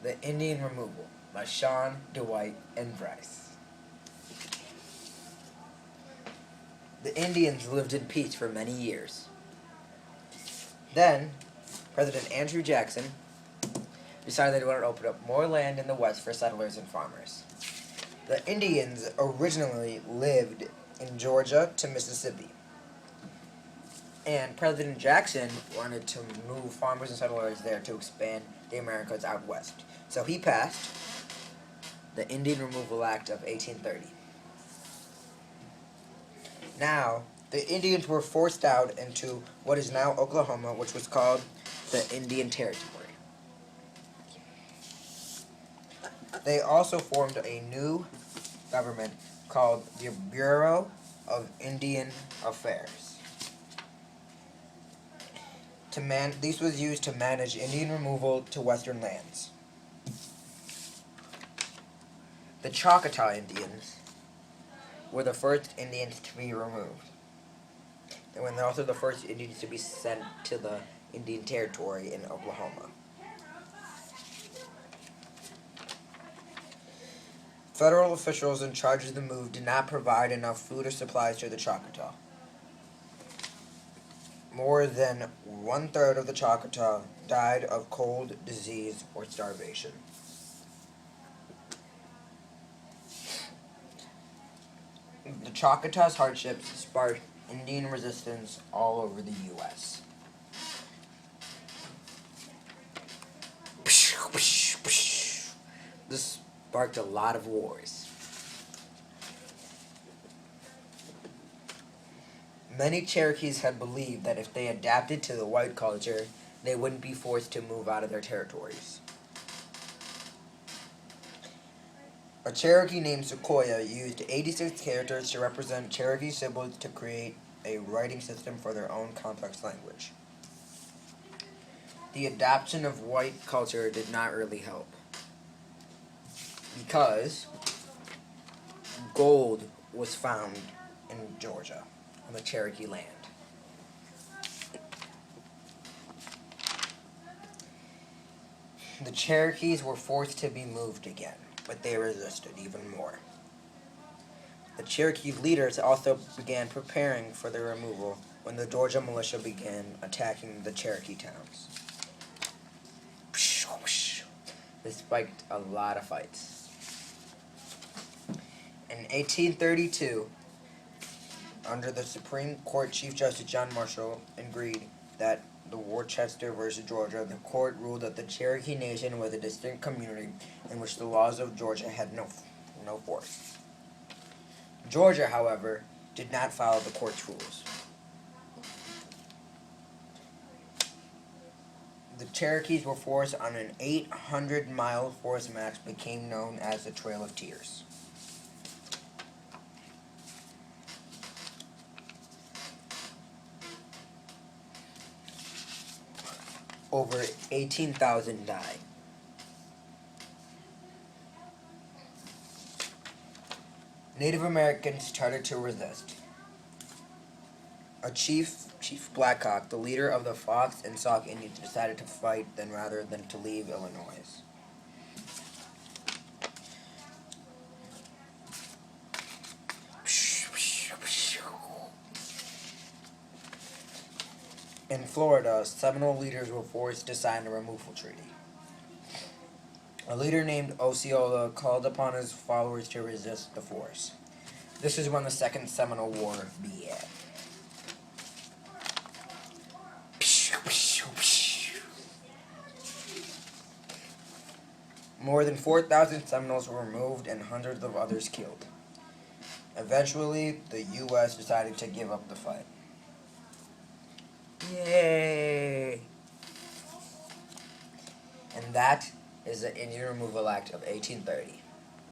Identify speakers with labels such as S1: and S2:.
S1: The Indian Removal by Shawn, Dwight, and Bryce. The Indians lived in peace for many years. Then, President Andrew Jackson decided they wanted to open up more land in the West for settlers and farmers. The Indians originally lived in Georgia to Mississippi. And President Jackson wanted to move farmers and settlers there to expand the Americas out west. So he passed the Indian Removal Act of 1830. Now, the Indians were forced out into what is now Oklahoma, which was called the Indian Territory. They also formed a new government called the Bureau of Indian Affairs. This was used to manage Indian removal to western lands. The Choctaw Indians were the first Indians to be removed. They were also the first Indians to be sent to the Indian Territory in Oklahoma. Federal officials in charge of the move did not provide enough food or supplies to the Choctaw. More than 1/3 of the Choctaw died of cold, disease, or starvation. The Choctaw's hardships sparked Indian resistance all over the U.S. This sparked a lot of wars. Many Cherokees had believed that if they adapted to the white culture, they wouldn't be forced to move out of their territories. A Cherokee named Sequoia used 86 characters to represent Cherokee symbols to create a writing system for their own complex language. The adoption of white culture did not really help, because gold was found in Georgia on the Cherokee land. The Cherokees were forced to be moved again, but they resisted even more. The Cherokee leaders also began preparing for their removal when the Georgia militia began attacking the Cherokee towns. This spiked a lot of fights. In 1832, under the Supreme Court Chief Justice John Marshall agreed that the Worcester versus Georgia, the court ruled that the Cherokee Nation was a distinct community in which the laws of Georgia had no force. Georgia, however, did not follow the court's rules. The Cherokees were forced on an 800-mile force march became known as the Trail of Tears. Over 18,000 died. Native Americans started to resist. A Chief Blackhawk, the leader of the Fox and Sauk Indians, decided to fight rather than to leave Illinois. In Florida, Seminole leaders were forced to sign a removal treaty. A leader named Osceola called upon his followers to resist the force. This is when the Second Seminole War began. More than 4,000 Seminoles were removed and hundreds of others killed. Eventually, the U.S. decided to give up the fight. Yay! And that is the Indian Removal Act of 1830.